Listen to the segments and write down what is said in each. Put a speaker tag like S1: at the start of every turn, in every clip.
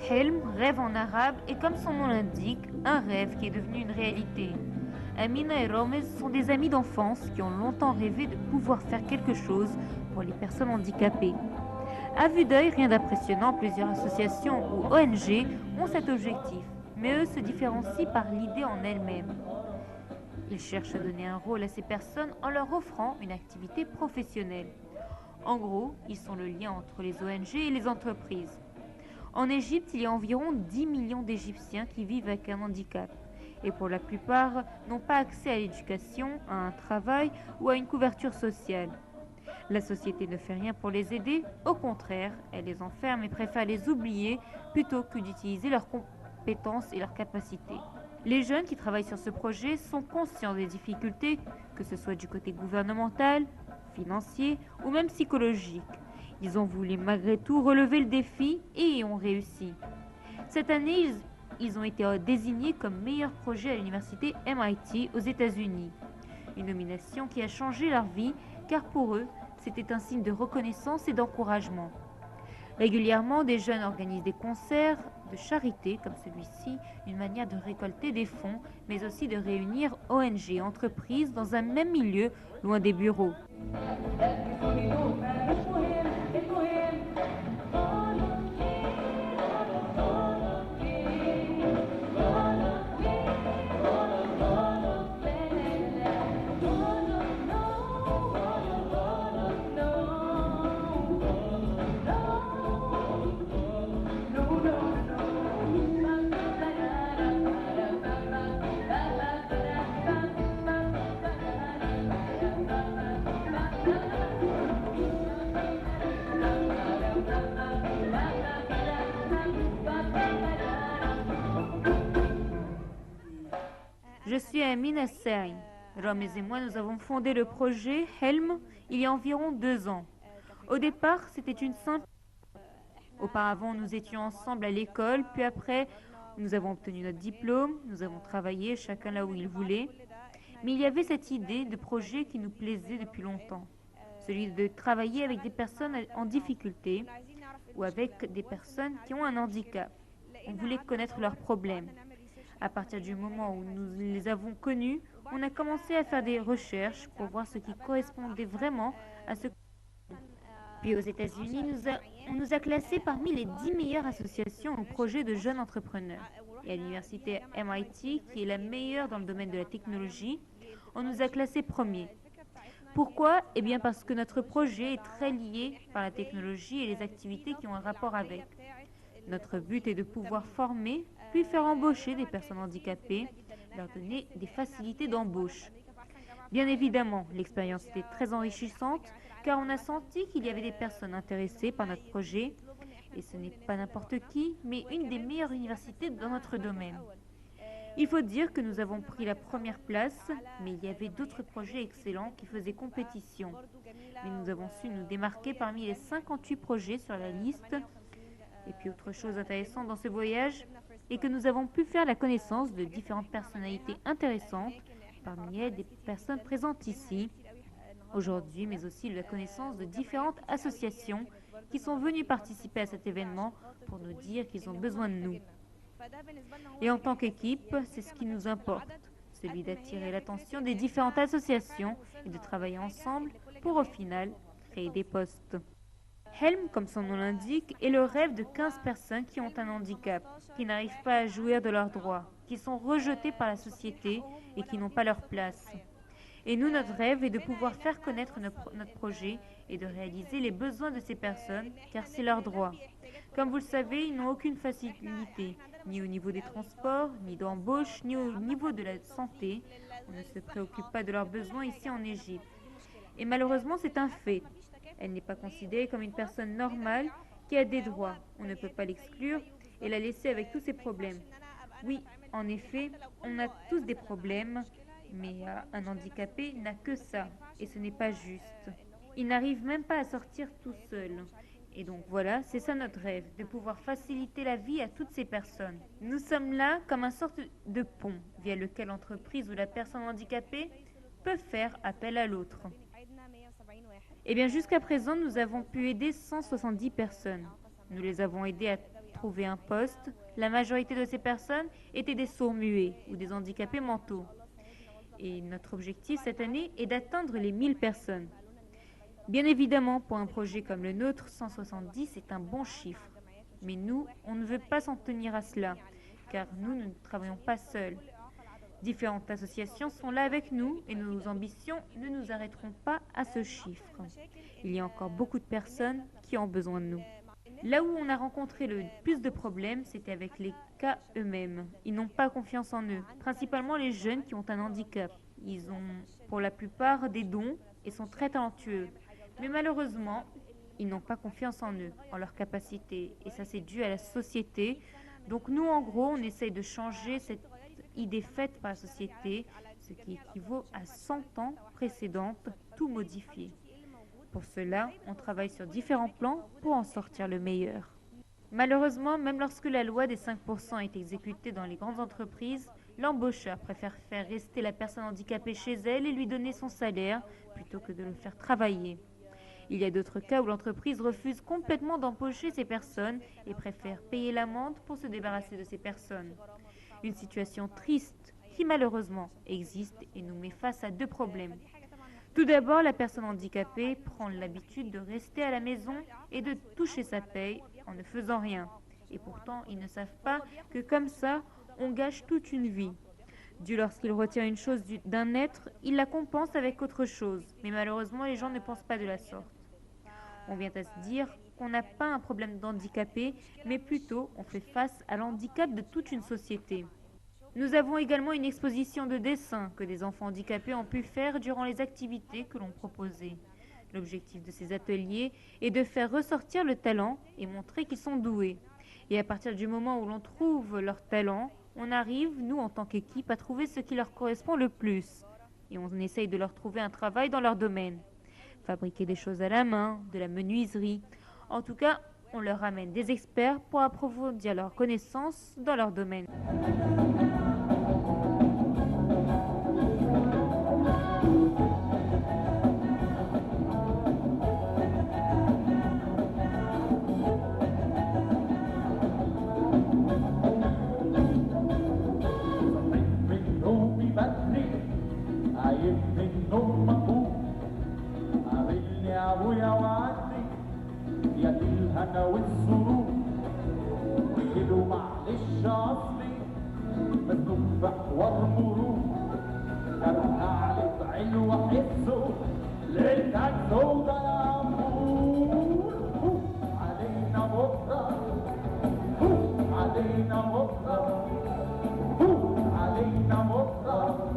S1: Helm, rêve en arabe, est comme son nom l'indique, un rêve qui est devenu une réalité. Amina et Romez sont des amis d'enfance qui ont longtemps rêvé de pouvoir faire quelque chose pour les personnes handicapées. À vue d'œil, rien d'impressionnant, plusieurs associations ou ONG ont cet objectif, mais eux se différencient par l'idée en elle-même. Ils cherchent à donner un rôle à ces personnes en leur offrant une activité professionnelle. En gros, ils sont le lien entre les ONG et les entreprises. En Égypte, il y a environ 10 millions d'Égyptiens qui vivent avec un handicap et pour la plupart n'ont pas accès à l'éducation, à un travail ou à une couverture sociale. La société ne fait rien pour les aider, au contraire, elle les enferme et préfère les oublier plutôt que d'utiliser leurs compétences et leurs capacités. Les jeunes qui travaillent sur ce projet sont conscients des difficultés, que ce soit du côté gouvernemental, financier ou même psychologique. Ils ont voulu malgré tout relever le défi et y ont réussi. Cette année, ils ont été désignés comme meilleur projet à l'université MIT aux États-Unis. Une nomination qui a changé leur vie car pour eux, c'était un signe de reconnaissance et d'encouragement. Régulièrement, des jeunes organisent des concerts de charité comme celui-ci, une manière de récolter des fonds, mais aussi de réunir ONG et entreprises dans un même milieu, loin des bureaux. Je suis Amina Saïn. Ramez et moi, nous avons fondé le projet Helm il y a environ 2 ans. Au départ, c'était une simple... Auparavant, nous étions ensemble à l'école, puis après, nous avons obtenu notre diplôme, nous avons travaillé chacun là où il voulait. Mais il y avait cette idée de projet qui nous plaisait depuis longtemps. Celui de travailler avec des personnes en difficulté ou avec des personnes qui ont un handicap. On voulait connaître leurs problèmes. À partir du moment où nous les avons connus, on a commencé à faire des recherches pour voir ce qui correspondait vraiment à ce. Puis aux États-Unis, on nous a classés parmi les 10 meilleures associations ou projets de jeunes entrepreneurs. Et à l'université MIT, qui est la meilleure dans le domaine de la technologie, on nous a classés premiers. Pourquoi? Eh bien parce que notre projet est très lié par la technologie et les activités qui ont un rapport avec. Notre but est de pouvoir former, puis faire embaucher des personnes handicapées, leur donner des facilités d'embauche. Bien évidemment, l'expérience était très enrichissante car on a senti qu'il y avait des personnes intéressées par notre projet et ce n'est pas n'importe qui, mais une des meilleures universités dans notre domaine. Il faut dire que nous avons pris la première place, mais il y avait d'autres projets excellents qui faisaient compétition. Mais nous avons su nous démarquer parmi les 58 projets sur la liste. Et puis autre chose intéressante dans ce voyage est que nous avons pu faire la connaissance de différentes personnalités intéressantes, parmi elles des personnes présentes ici aujourd'hui, mais aussi la connaissance de différentes associations qui sont venues participer à cet événement pour nous dire qu'ils ont besoin de nous. Et en tant qu'équipe, c'est ce qui nous importe, celui d'attirer l'attention des différentes associations et de travailler ensemble pour au final créer des postes. Helm, comme son nom l'indique, est le rêve de 15 personnes qui ont un handicap, qui n'arrivent pas à jouir de leurs droits, qui sont rejetées par la société et qui n'ont pas leur place. Et nous, notre rêve est de pouvoir faire connaître notre projet et de réaliser les besoins de ces personnes, car c'est leur droit. Comme vous le savez, ils n'ont aucune facilité, ni au niveau des transports, ni d'embauche, ni au niveau de la santé. On ne se préoccupe pas de leurs besoins ici en Égypte. Et malheureusement, c'est un fait. Elle n'est pas considérée comme une personne normale qui a des droits. On ne peut pas l'exclure et la laisser avec tous ses problèmes. Oui, en effet, on a tous des problèmes, mais un handicapé n'a que ça, et ce n'est pas juste. Il n'arrive même pas à sortir tout seul. Et donc voilà, c'est ça notre rêve, de pouvoir faciliter la vie à toutes ces personnes. Nous sommes là comme une sorte de pont via lequel l'entreprise ou la personne handicapée peut faire appel à l'autre. Eh bien, jusqu'à présent, nous avons pu aider 170 personnes. Nous les avons aidées à trouver un poste, la majorité de ces personnes étaient des sourds-muets ou des handicapés mentaux. Et notre objectif cette année est d'atteindre les 1000 personnes. Bien évidemment, pour un projet comme le nôtre, 170 est un bon chiffre. Mais nous, on ne veut pas s'en tenir à cela, car nous ne travaillons pas seuls. Différentes associations sont là avec nous et nos ambitions ne nous arrêteront pas à ce chiffre. Il y a encore beaucoup de personnes qui ont besoin de nous. Là où on a rencontré le plus de problèmes, c'était avec les cas eux-mêmes. Ils n'ont pas confiance en eux, principalement les jeunes qui ont un handicap. Ils ont pour la plupart des dons et sont très talentueux. Mais malheureusement, ils n'ont pas confiance en eux, en leurs capacités. Et ça, c'est dû à la société. Donc nous, en gros, on essaye de changer cette idée faite par la société, ce qui équivaut à 100 ans précédentes, tout modifier. Pour cela, on travaille sur différents plans pour en sortir le meilleur. Malheureusement, même lorsque la loi des 5% est exécutée dans les grandes entreprises, l'embaucheur préfère faire rester la personne handicapée chez elle et lui donner son salaire plutôt que de le faire travailler. Il y a d'autres cas où l'entreprise refuse complètement d'embaucher ces personnes et préfère payer l'amende pour se débarrasser de ces personnes. Une situation triste qui malheureusement existe et nous met face à deux problèmes. Tout d'abord, la personne handicapée prend l'habitude de rester à la maison et de toucher sa paye en ne faisant rien. Et pourtant, ils ne savent pas que comme ça, on gâche toute une vie. Dieu, lorsqu'il retient une chose d'un être, il la compense avec autre chose. Mais malheureusement, les gens ne pensent pas de la sorte. On vient à se dire qu'on n'a pas un problème d'handicapé, mais plutôt on fait face à l'handicap de toute une société. Nous avons également une exposition de dessins que des enfants handicapés ont pu faire durant les activités que l'on proposait. L'objectif de ces ateliers est de faire ressortir le talent et montrer qu'ils sont doués. Et à partir du moment où l'on trouve leur talent, on arrive, nous en tant qu'équipe, à trouver ce qui leur correspond le plus. Et on essaye de leur trouver un travail dans leur domaine. Fabriquer des choses à la main, de la menuiserie. En tout cas, on leur ramène des experts pour approfondir leurs connaissances dans leur domaine.
S2: الهنا والسرور ويجيله معلش اصلي مزنوق في حوار مرور كان على بعين وحسه لقيتك سودا يا عمور علينا بكره علينا بكره علينا بكره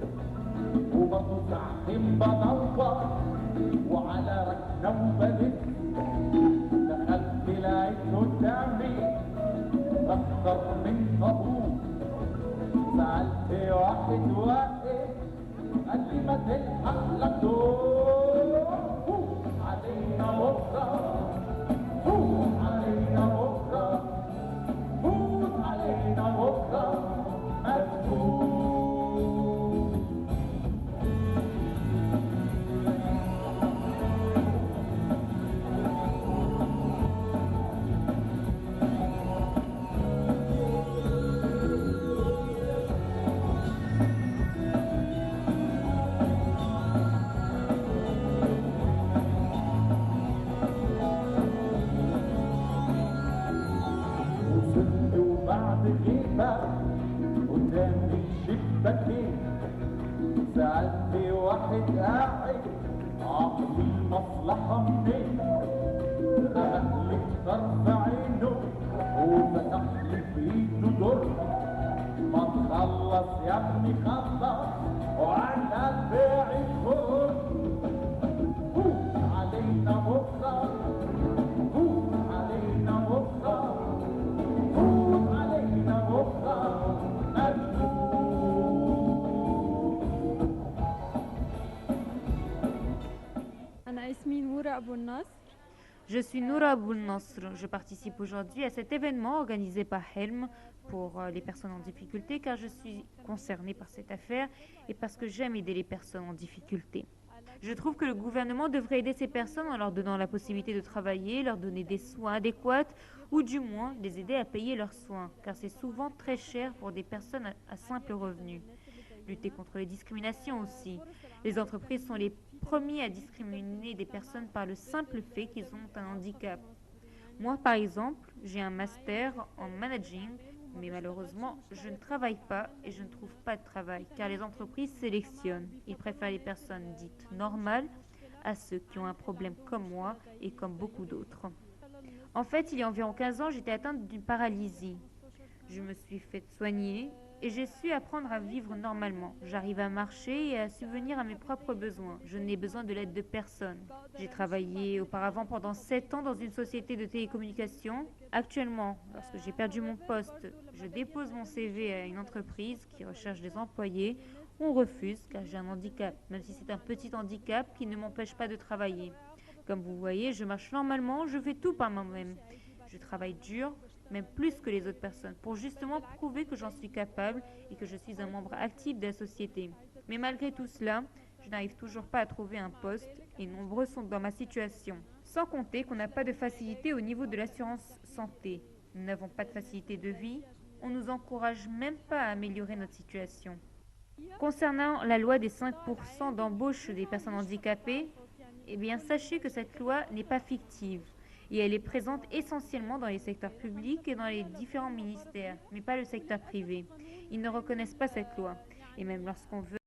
S2: مجهول بدور وعلى ركنه وبلف دخلت لقيت قدامي اكتر من طابور سألت واحد واقف قال لي ما تلحق لك دور علينا بكره علينا بكره علينا بكره مجهول قدامي الشباكين سألت واحد قاعد عقلي مصلحة منين رمق لي طرف عينه وفتح لي في ايده در ما تخلص يا ابني خلص وعلى البيع الفرن علينا بكره علينا بكره علينا بكره
S3: أنا اسمي نورة أبو النصر.
S1: Je suis Noura Aboul Nasr. Je participe aujourd'hui à cet événement organisé par Helm pour les personnes en difficulté car je suis concernée par cette affaire et parce que j'aime aider les personnes en difficulté. Je trouve que le gouvernement devrait aider ces personnes en leur donnant la possibilité de travailler, leur donner des soins adéquats ou du moins les aider à payer leurs soins car c'est souvent très cher pour des personnes à simple revenu. Lutter contre les discriminations aussi. Les entreprises sont les premiers à discriminer des personnes par le simple fait qu'ils ont un handicap. Moi, par exemple, j'ai un master en managing, mais malheureusement, je ne travaille pas et je ne trouve pas de travail, car les entreprises sélectionnent. Ils préfèrent les personnes dites normales à ceux qui ont un problème comme moi et comme beaucoup d'autres. En fait, il y a environ 15 ans, j'étais atteinte d'une paralysie. Je me suis fait soigner et j'ai su apprendre à vivre normalement. J'arrive à marcher et à subvenir à mes propres besoins. Je n'ai besoin de l'aide de personne. J'ai travaillé auparavant pendant 7 ans dans une société de télécommunications. Actuellement, lorsque j'ai perdu mon poste, je dépose mon CV à une entreprise qui recherche des employés. On refuse car j'ai un handicap, même si c'est un petit handicap qui ne m'empêche pas de travailler. Comme vous voyez, je marche normalement, je fais tout par moi-même. Je travaille dur, même plus que les autres personnes, pour justement prouver que j'en suis capable et que je suis un membre actif de la société. Mais malgré tout cela, je n'arrive toujours pas à trouver un poste et nombreux sont dans ma situation. Sans compter qu'on n'a pas de facilité au niveau de l'assurance santé. Nous n'avons pas de facilité de vie. On ne nous encourage même pas à améliorer notre situation. Concernant la loi des 5% d'embauche des personnes handicapées, eh bien, sachez que cette loi n'est pas fictive et elle est présente essentiellement dans les secteurs publics et dans les différents ministères, mais pas le secteur privé. Ils ne reconnaissent pas cette loi et même lorsqu'on veut